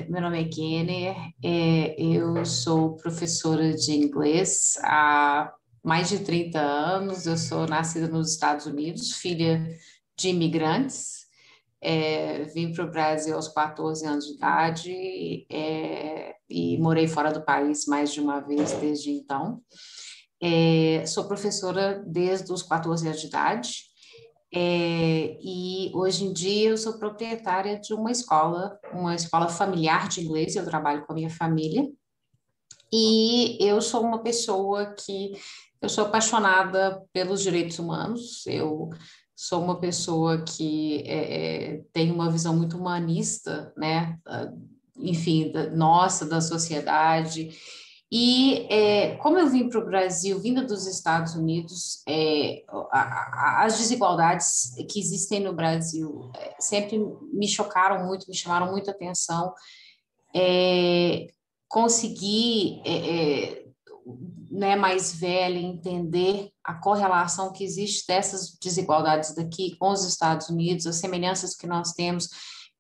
Meu nome é Kenner, eu sou professora de inglês há mais de 30 anos, eu sou nascida nos Estados Unidos, filha de imigrantes, vim para o Brasil aos 14 anos de idade, e morei fora do país mais de uma vez desde então. Sou professora desde os 14 anos de idade. E hoje em dia eu sou proprietária de uma escola familiar de inglês, eu trabalho com a minha família, e eu sou uma pessoa que eu sou apaixonada pelos direitos humanos, eu sou uma pessoa que tem uma visão muito humanista, né? Enfim, nossa, da sociedade. E como eu vim para o Brasil, vinda dos Estados Unidos, as desigualdades que existem no Brasil sempre me chocaram muito, me chamaram muita atenção. É, Consegui, né, mais velha, entender a correlação que existe dessas desigualdades daqui com os Estados Unidos, as semelhanças que nós temos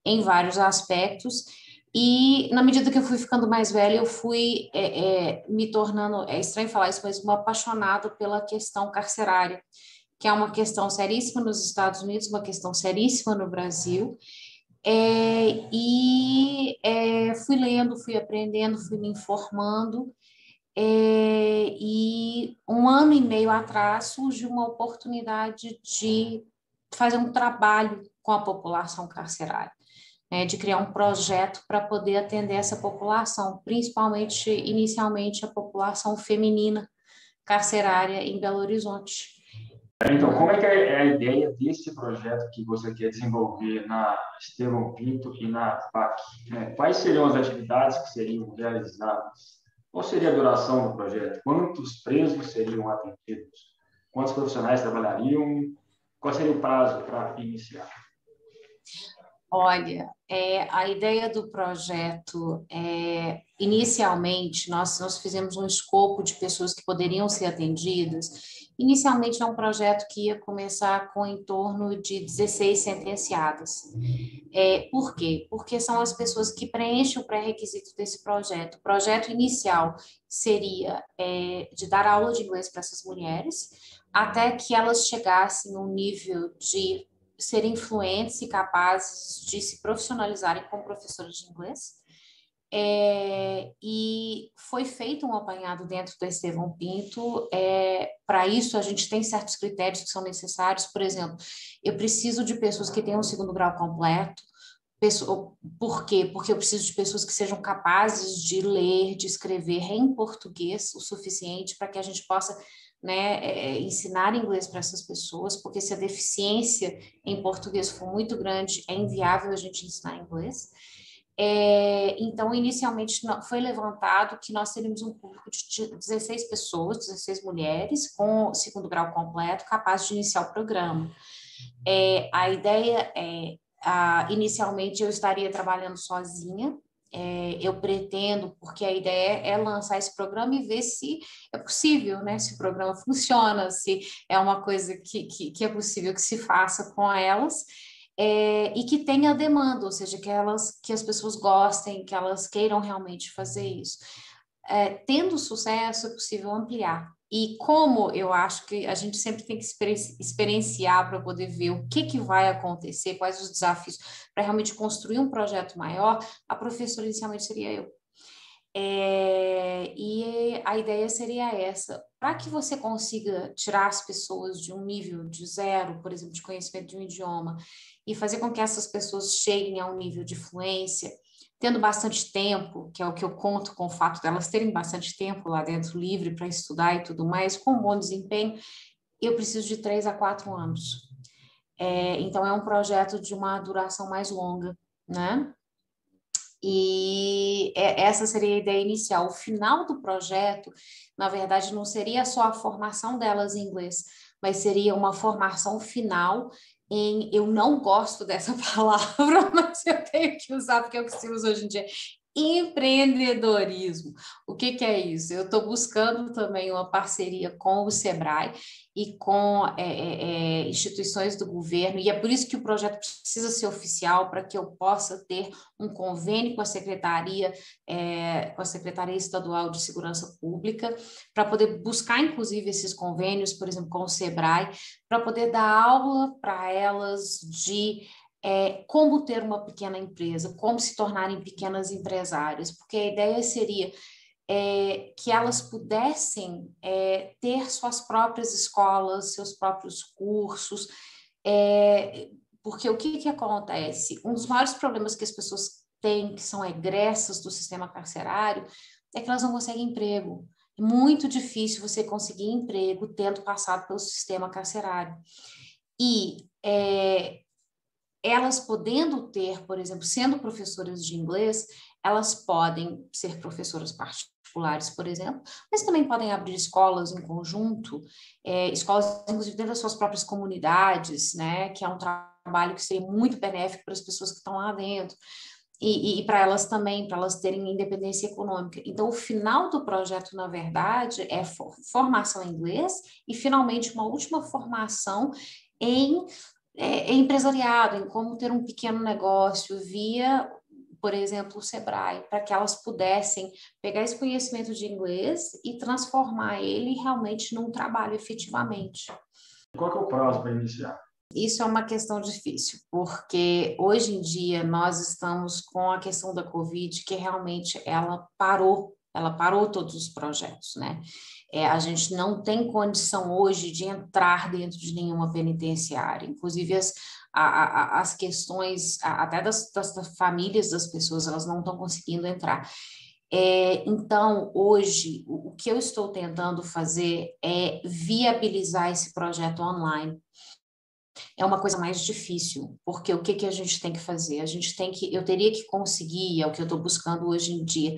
em vários aspectos. E na medida que eu fui ficando mais velha, eu fui me tornando, é estranho falar isso, mas uma apaixonada pela questão carcerária, que é uma questão seríssima nos Estados Unidos, uma questão seríssima no Brasil. Fui lendo, fui aprendendo, fui me informando. E um ano e meio atrás surgiu uma oportunidade de fazer um trabalho com a população carcerária, né, de criar um projeto para poder atender essa população, principalmente, inicialmente, a população feminina carcerária em Belo Horizonte. Então, como é que é a ideia desse projeto que você quer desenvolver na Estevão Pinto e na PAC, né? Quais seriam as atividades que seriam realizadas? Qual seria a duração do projeto? Quantos presos seriam atendidos? Quantos profissionais trabalhariam? Qual seria o prazo para iniciar? Olha, a ideia do projeto, inicialmente, nós fizemos um escopo de pessoas que poderiam ser atendidas. Inicialmente, é um projeto que ia começar com em torno de 16 sentenciadas. Por quê? Porque são as pessoas que preenchem o pré-requisito desse projeto. O projeto inicial seria de dar aula de inglês para essas mulheres, até que elas chegassem num nível de serem fluentes e capazes de se profissionalizarem como professores de inglês. E foi feito um apanhado dentro do Estevão Pinto. Para isso, a gente tem certos critérios que são necessários. Por exemplo, eu preciso de pessoas que tenham o segundo grau completo. Por quê? Porque eu preciso de pessoas que sejam capazes de ler, de escrever em português o suficiente para que a gente possa, né, ensinar inglês para essas pessoas, porque se a deficiência em português for muito grande, é inviável a gente ensinar inglês. Então, inicialmente, foi levantado que nós teríamos um público de 16 pessoas, 16 mulheres, com segundo grau completo, capazes de iniciar o programa. A ideia inicialmente, eu estaria trabalhando sozinha. Eu pretendo, porque a ideia é lançar esse programa e ver se é possível, né? Se o programa funciona, se é uma coisa que é possível que se faça com elas. E que tenha demanda, ou seja, que as pessoas gostem, que elas queiram realmente fazer isso. Tendo sucesso, é possível ampliar. E como eu acho que a gente sempre tem que experienciar para poder ver o que vai acontecer, quais os desafios, para realmente construir um projeto maior, a professora inicialmente seria eu. E a ideia seria essa: para que você consiga tirar as pessoas de um nível de zero, por exemplo, de conhecimento de um idioma, e fazer com que essas pessoas cheguem a um nível de fluência, tendo bastante tempo, que é o que eu conto com o fato delas terem bastante tempo lá dentro, livre para estudar e tudo mais, com bom desempenho, eu preciso de 3 a 4 anos. Então, é um projeto de uma duração mais longa, né? E essa seria a ideia inicial. O final do projeto, na verdade, não seria só a formação delas em inglês, mas seria uma formação final eu não gosto dessa palavra, mas eu tenho que usar porque é o que se usa hoje em dia, Empreendedorismo. O que que é isso? Eu estou buscando também uma parceria com o Sebrae e com instituições do governo, e é por isso que o projeto precisa ser oficial, para que eu possa ter um convênio com a Secretaria Estadual de Segurança Pública, para poder buscar, inclusive, esses convênios, por exemplo, com o Sebrae, para poder dar aula para elas de como ter uma pequena empresa, como se tornarem pequenas empresárias, porque a ideia seria que elas pudessem ter suas próprias escolas, seus próprios cursos, porque o que acontece? Um dos maiores problemas que as pessoas têm, que são egressas do sistema carcerário, é que elas não conseguem emprego. É muito difícil você conseguir emprego tendo passado pelo sistema carcerário. E elas podendo ter, por exemplo, sendo professoras de inglês, elas podem ser professoras particulares, por exemplo, mas também podem abrir escolas em conjunto, escolas, inclusive, dentro das suas próprias comunidades, né, que é um trabalho que seria muito benéfico para as pessoas que estão lá dentro. E para elas também, para elas terem independência econômica. Então, o final do projeto, na verdade, é formação em inglês e, finalmente, uma última formação em empresariado, em como ter um pequeno negócio via, por exemplo, o Sebrae, para que elas pudessem pegar esse conhecimento de inglês e transformar ele realmente num trabalho efetivamente. Qual que é o prazo para iniciar? Isso é uma questão difícil, porque hoje em dia nós estamos com a questão da Covid, que realmente ela parou todos os projetos, né? A gente não tem condição hoje de entrar dentro de nenhuma penitenciária, inclusive as questões até das famílias das pessoas, elas não estão conseguindo entrar. Então, hoje, o que eu estou tentando fazer é viabilizar esse projeto online. É uma coisa mais difícil, porque o que a gente tem que fazer? Eu teria que conseguir, é o que eu estou buscando hoje em dia,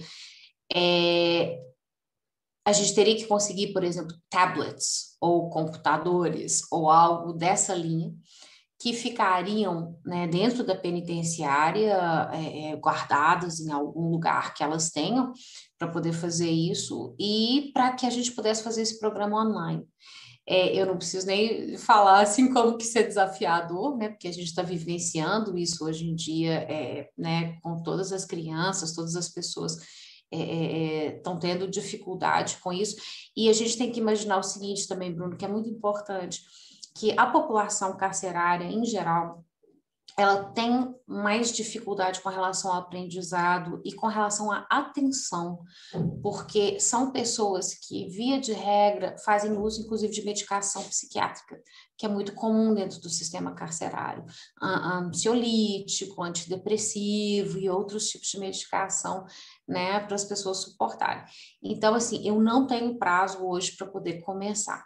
a gente teria que conseguir, por exemplo, tablets ou computadores ou algo dessa linha que ficariam, né, dentro da penitenciária, guardadas em algum lugar que elas tenham para poder fazer isso e para que a gente pudesse fazer esse programa online. Eu não preciso nem falar assim como que isso é desafiador, né? Porque a gente está vivenciando isso hoje em dia, né? Com todas as crianças, todas as pessoas estão tendo dificuldade com isso. E a gente tem que imaginar o seguinte também, Bruno, que é muito importante, que a população carcerária em geral ela tem mais dificuldade com relação ao aprendizado e com relação à atenção, porque são pessoas que, via de regra, fazem uso, inclusive, de medicação psiquiátrica, que é muito comum dentro do sistema carcerário, ansiolítico, antidepressivo e outros tipos de medicação, né, para as pessoas suportarem. Então, assim, eu não tenho prazo hoje para poder começar.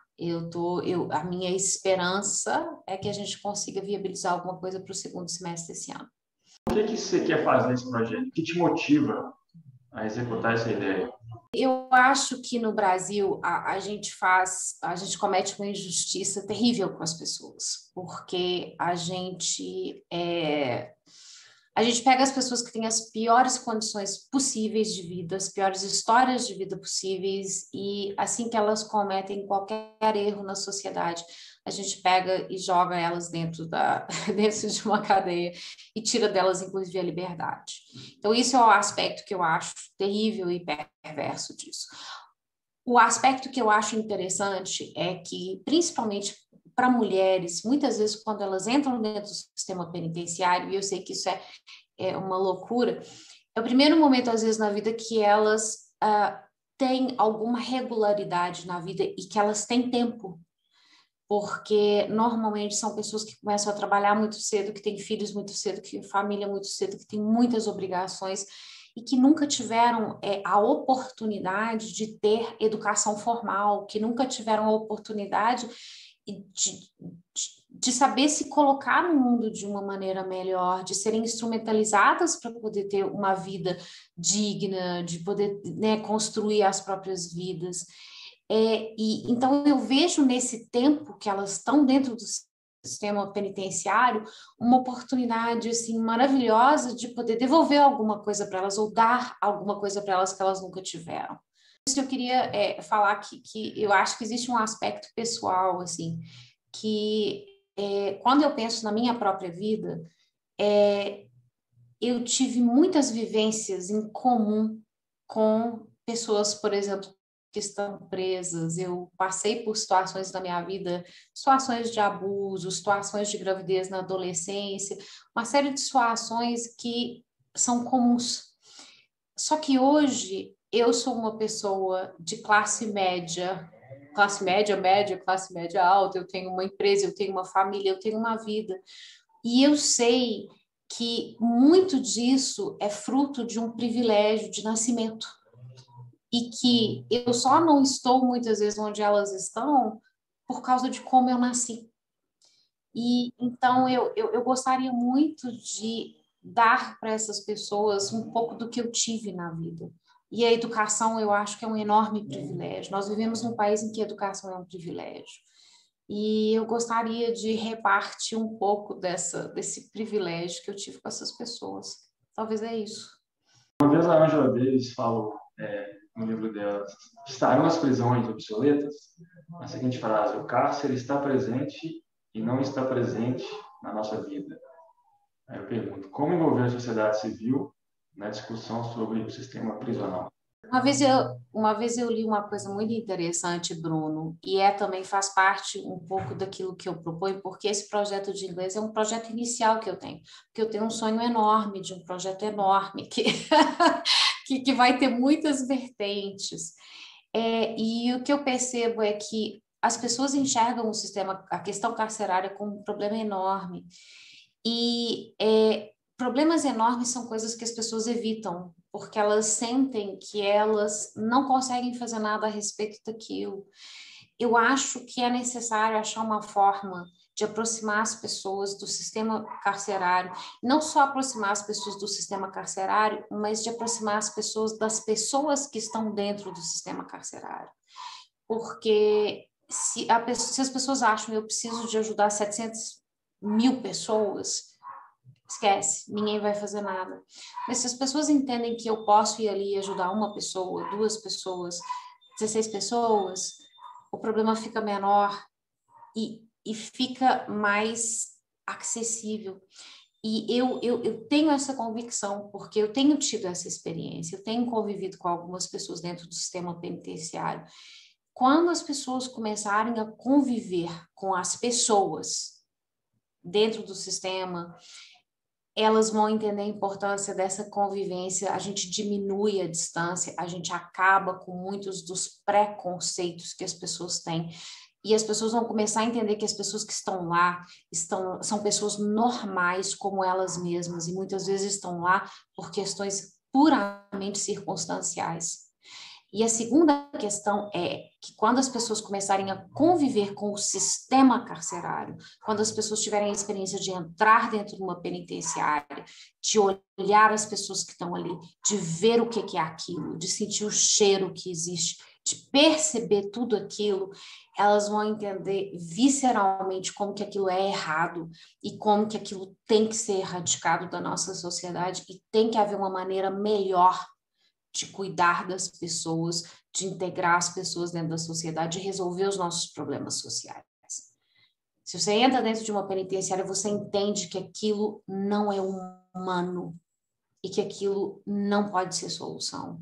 A minha esperança é que a gente consiga viabilizar alguma coisa para o segundo semestre desse ano. O que você quer fazer nesse projeto? O que te motiva a executar essa ideia? Eu acho que no Brasil a gente comete uma injustiça terrível com as pessoas, porque a gente pega as pessoas que têm as piores condições possíveis de vida, as piores histórias de vida possíveis, e assim que elas cometem qualquer erro na sociedade, a gente pega e joga elas dentro de uma cadeia e tira delas, inclusive, a liberdade. Então, isso é o aspecto que eu acho terrível e perverso disso. O aspecto que eu acho interessante é que, principalmente para mulheres, muitas vezes, quando elas entram dentro do sistema penitenciário, e eu sei que isso é uma loucura, é o primeiro momento, às vezes, na vida que elas têm alguma regularidade na vida e que elas têm tempo, porque normalmente são pessoas que começam a trabalhar muito cedo, que têm filhos muito cedo, que têm família muito cedo, que têm muitas obrigações e que nunca tiveram a oportunidade de ter educação formal, que nunca tiveram a oportunidade de saber se colocar no mundo de uma maneira melhor, de serem instrumentalizadas para poder ter uma vida digna, de poder, né, construir as próprias vidas. Então, eu vejo nesse tempo que elas estão dentro do sistema penitenciário uma oportunidade assim maravilhosa de poder devolver alguma coisa para elas ou dar alguma coisa para elas que elas nunca tiveram. Isso que eu queria falar que eu acho que existe um aspecto pessoal assim que quando eu penso na minha própria vida, eu tive muitas vivências em comum com pessoas, por exemplo, que estão presas. Eu passei por situações na minha vida, situações de abuso, situações de gravidez na adolescência, uma série de situações que são comuns. Só que hoje eu sou uma pessoa de classe média alta, eu tenho uma empresa, eu tenho uma família, eu tenho uma vida. E eu sei que muito disso é fruto de um privilégio de nascimento. E que eu só não estou muitas vezes onde elas estão por causa de como eu nasci. E então eu gostaria muito de dar para essas pessoas um pouco do que eu tive na vida. E a educação, eu acho que é um enorme privilégio. Nós vivemos num país em que a educação é um privilégio. E eu gostaria de repartir um pouco desse privilégio que eu tive com essas pessoas. Talvez é isso. Uma vez a Angela Davis falou no livro dela, estarão as prisões obsoletas? A seguinte frase: o cárcere está presente e não está presente na nossa vida. Aí eu pergunto, como envolver a sociedade civil na discussão sobre o sistema prisional? Uma vez eu li uma coisa muito interessante, Bruno, e também faz parte um pouco daquilo que eu proponho, porque esse projeto de inglês é um projeto inicial que eu tenho, porque eu tenho um sonho enorme de um projeto enorme que vai ter muitas vertentes. E o que eu percebo é que as pessoas enxergam o sistema, a questão carcerária como um problema enorme. E problemas enormes são coisas que as pessoas evitam, porque elas sentem que elas não conseguem fazer nada a respeito daquilo. Eu acho que é necessário achar uma forma de aproximar as pessoas do sistema carcerário, não só aproximar as pessoas do sistema carcerário, mas de aproximar as pessoas das pessoas que estão dentro do sistema carcerário. Porque se as pessoas acham que eu preciso de ajudar 700.000 pessoas, esquece, ninguém vai fazer nada. Mas se as pessoas entendem que eu posso ir ali e ajudar uma pessoa, 2 pessoas, 16 pessoas, o problema fica menor e fica mais acessível. E eu tenho essa convicção, porque eu tenho tido essa experiência, eu tenho convivido com algumas pessoas dentro do sistema penitenciário. Quando as pessoas começarem a conviver com as pessoas dentro do sistema, elas vão entender a importância dessa convivência, a gente diminui a distância, a gente acaba com muitos dos preconceitos que as pessoas têm. E as pessoas vão começar a entender que as pessoas que estão lá são pessoas normais como elas mesmas, e muitas vezes estão lá por questões puramente circunstanciais. E a segunda questão é que quando as pessoas começarem a conviver com o sistema carcerário, quando as pessoas tiverem a experiência de entrar dentro de uma penitenciária, de olhar as pessoas que estão ali, de ver o que é aquilo, de sentir o cheiro que existe, de perceber tudo aquilo, elas vão entender visceralmente como que aquilo é errado e como que aquilo tem que ser erradicado da nossa sociedade e tem que haver uma maneira melhor de cuidar das pessoas, de integrar as pessoas dentro da sociedade, de resolver os nossos problemas sociais. Se você entra dentro de uma penitenciária, você entende que aquilo não é humano e que aquilo não pode ser solução.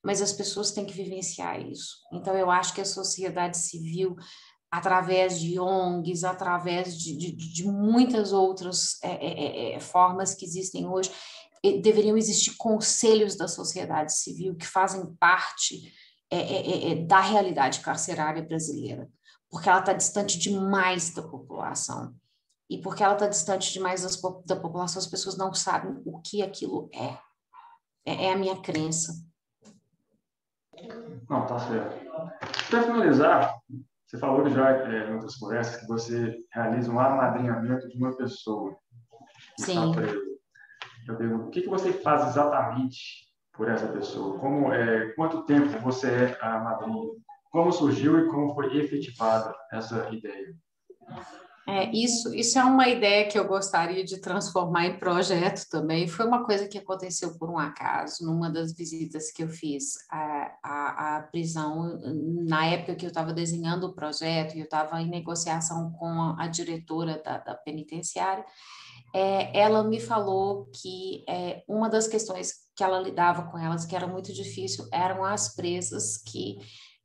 Mas as pessoas têm que vivenciar isso. Então, eu acho que a sociedade civil, através de ONGs, através de muitas outras formas que existem hoje, deveriam existir conselhos da sociedade civil que fazem parte da realidade carcerária brasileira, porque ela está distante demais da população. E porque ela está distante demais da população, as pessoas não sabem o que aquilo é. É a minha crença. Não, tá certo. Para finalizar, você falou que já em outras conversas que você realiza um amadrinhamento de uma pessoa que está Sim. presa. Eu pergunto, o que você faz exatamente por essa pessoa? Quanto tempo você é a madrinha? Como surgiu e como foi efetivada essa ideia? Isso é uma ideia que eu gostaria de transformar em projeto também. Foi uma coisa que aconteceu por um acaso, numa das visitas que eu fiz à prisão, na época que eu estava desenhando o projeto e eu estava em negociação com a diretora da penitenciária. Ela me falou que uma das questões que ela lidava com elas, que era muito difícil, eram as presas que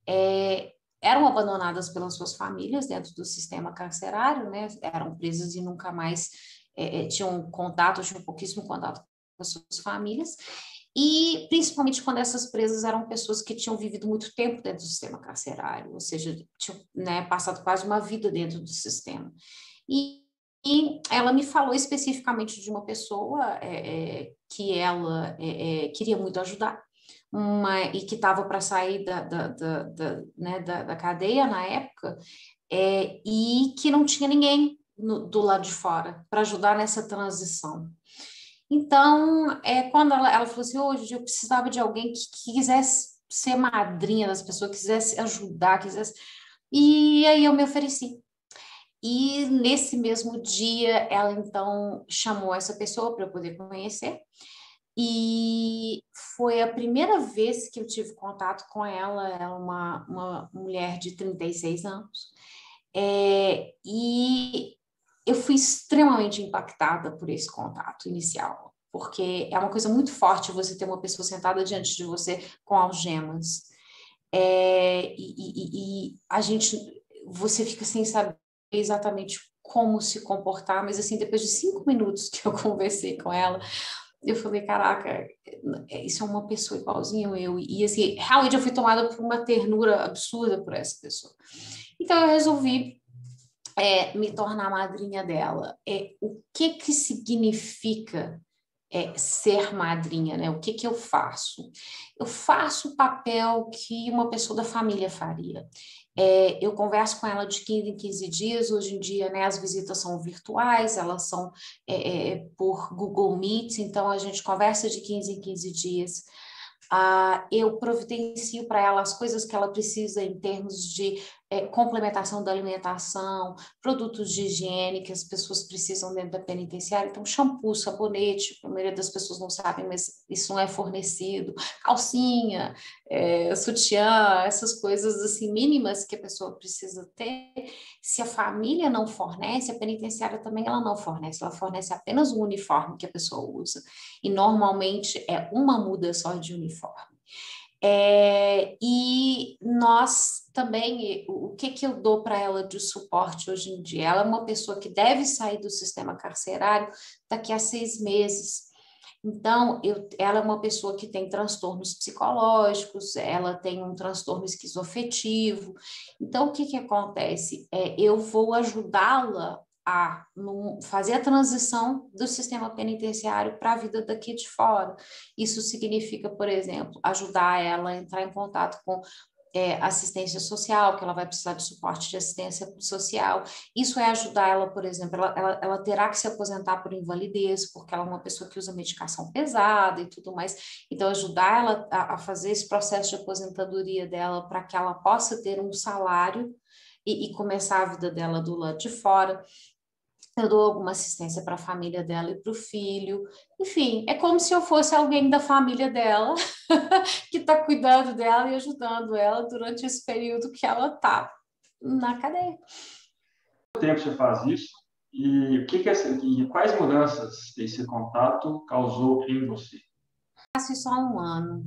é, eram abandonadas pelas suas famílias dentro do sistema carcerário, né? Eram presas e nunca mais tinham contato, tinham pouquíssimo contato com as suas famílias, e principalmente quando essas presas eram pessoas que tinham vivido muito tempo dentro do sistema carcerário, ou seja, tinham, né, passado quase uma vida dentro do sistema. E, e ela me falou especificamente de uma pessoa que ela queria muito ajudar, e que estava para sair né, da cadeia na época, e que não tinha ninguém do lado de fora para ajudar nessa transição. Então, quando ela falou assim, hoje eu precisava de alguém que quisesse ser madrinha das pessoas, quisesse ajudar, quisesse... E aí eu me ofereci. E nesse mesmo dia, ela então chamou essa pessoa para eu poder conhecer. E foi a primeira vez que eu tive contato com ela. Ela é uma mulher de 36 anos. E eu fui extremamente impactada por esse contato inicial, porque é uma coisa muito forte você ter uma pessoa sentada diante de você com algemas. E a gente, você fica sem saber exatamente como se comportar, mas assim, depois de 5 minutos que eu conversei com ela, eu falei, caraca, isso é uma pessoa igualzinho eu. E assim, realmente eu fui tomada por uma ternura absurda por essa pessoa. Então eu resolvi me tornar madrinha dela. O que significa ser madrinha, né? O que eu faço? Eu faço o papel que uma pessoa da família faria. Eu converso com ela de 15 em 15 dias. Hoje em dia, né, as visitas são virtuais, elas são por Google Meet, então a gente conversa de 15 em 15 dias. Eu providencio para ela as coisas que ela precisa em termos de complementação da alimentação, produtos de higiene que as pessoas precisam dentro da penitenciária, então shampoo, sabonete, a maioria das pessoas não sabem, mas isso não é fornecido, calcinha, sutiã, essas coisas assim mínimas que a pessoa precisa ter. Se a família não fornece, a penitenciária também ela não fornece, ela fornece apenas o uniforme que a pessoa usa, e normalmente é uma muda só de uniforme. E nós também, o que eu dou para ela de suporte hoje em dia? Ela é uma pessoa que deve sair do sistema carcerário daqui a 6 meses. Então, ela é uma pessoa que tem transtornos psicológicos, ela tem um transtorno esquizoafetivo. Então, o que acontece? Eu vou ajudá-la a fazer a transição do sistema penitenciário para a vida daqui de fora. Isso significa, por exemplo, ajudar ela a entrar em contato com assistência social, que ela vai precisar de suporte de assistência social. Isso é ajudar ela, por exemplo, ela terá que se aposentar por invalidez, porque ela é uma pessoa que usa medicação pesada e tudo mais. Então, ajudar ela a fazer esse processo de aposentadoria dela para que ela possa ter um salário e começar a vida dela do lado de fora. Eu dou alguma assistência para a família dela e para o filho. Enfim, é como se eu fosse alguém da família dela que está cuidando dela e ajudando ela durante esse período que ela está na cadeia. Quanto tempo você faz isso? E quais mudanças esse contato causou em você? Faço isso há um ano.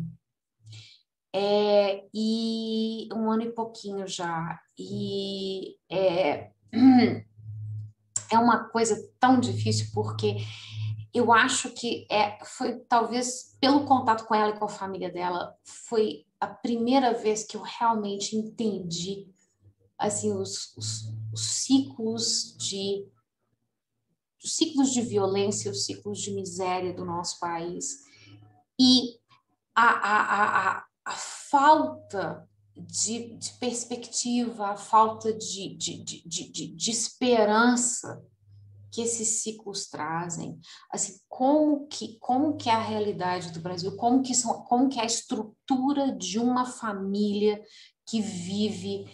E um ano e pouquinho já. E é uma coisa tão difícil porque eu acho que foi talvez pelo contato com ela e com a família dela, foi a primeira vez que eu realmente entendi assim os ciclos de violência, os ciclos de miséria do nosso país e a falta de perspectiva, a falta de esperança que esses ciclos trazem, assim, como que é a realidade do Brasil, como que é a estrutura de uma família que vive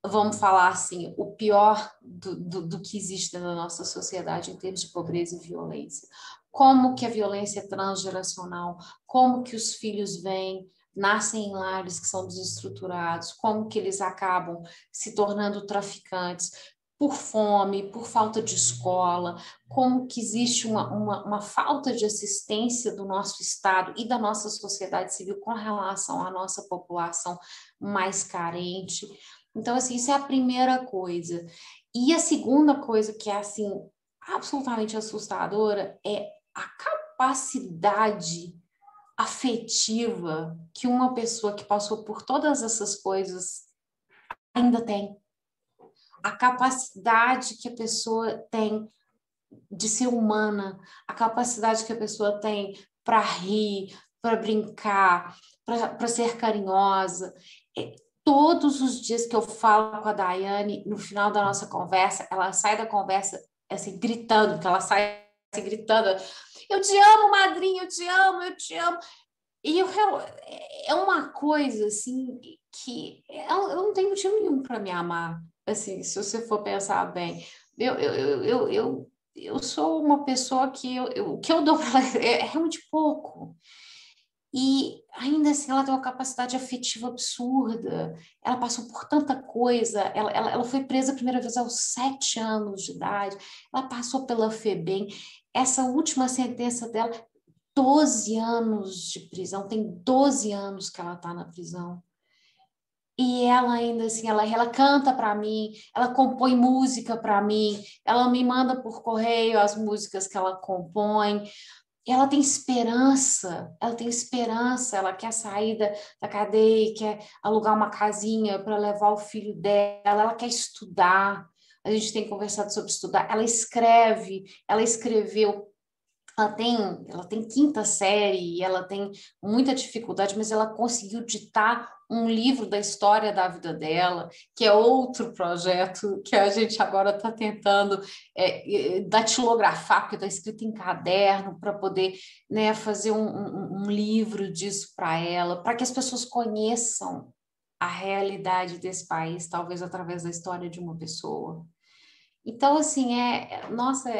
vamos falar assim, o pior do que existe na nossa sociedade em termos de pobreza e violência. Como que a violência é transgeracional, como que os filhos vêm, nascem em lares que são desestruturados, como que eles acabam se tornando traficantes por fome, por falta de escola, como que existe uma falta de assistência do nosso Estado e da nossa sociedade civil com relação à nossa população mais carente. Então, assim, isso é a primeira coisa. E a segunda coisa que é, assim, absolutamente assustadora é a capacidade afetiva que uma pessoa que passou por todas essas coisas ainda tem. A capacidade que a pessoa tem de ser humana, a capacidade que a pessoa tem para rir, para brincar, para ser carinhosa. Todos os dias que eu falo com a Daiane, no final da nossa conversa, ela sai da conversa assim, gritando, porque ela sai assim, gritando: eu te amo, madrinha, eu te amo, eu te amo. E é uma coisa assim que eu não tenho motivo nenhum para me amar, assim, se você for pensar bem. Eu sou uma pessoa que o que eu dou para ela é realmente pouco. E ainda assim ela tem uma capacidade afetiva absurda. Ela passou por tanta coisa. Ela foi presa a primeira vez aos 7 anos de idade. Ela passou pela FEBEM. Essa última sentença dela, 12 anos de prisão. Tem 12 anos que ela está na prisão. E ela ainda assim, ela canta para mim, ela compõe música para mim, ela me manda por correio as músicas que ela compõe. Ela tem esperança, ela quer sair da cadeia, quer alugar uma casinha para levar o filho dela, ela quer estudar. A gente tem conversado sobre estudar. Ela escreve, ela escreveu. Ela tem quinta série e ela tem muita dificuldade, mas ela conseguiu ditar um livro da história da vida dela, que é outro projeto que a gente agora está tentando datilografar, porque está escrito em caderno, para poder, né, fazer um livro disso para ela, para que as pessoas conheçam a realidade desse país, talvez através da história de uma pessoa. Então, assim, nossa,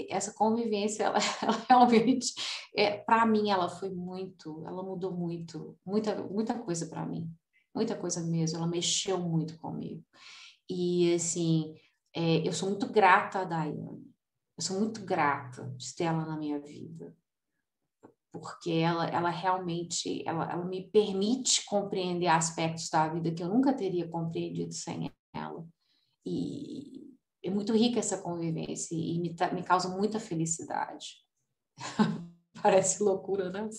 essa convivência, ela realmente, para mim, ela mudou muito, muita coisa para mim, muita coisa mesmo, ela mexeu muito comigo. E, assim, eu sou muito grata a Daiane, eu sou muito grata de ter ela na minha vida, porque ela realmente, ela me permite compreender aspectos da vida que eu nunca teria compreendido sem ela. E é muito rica essa convivência e me causa muita felicidade. Parece loucura, né?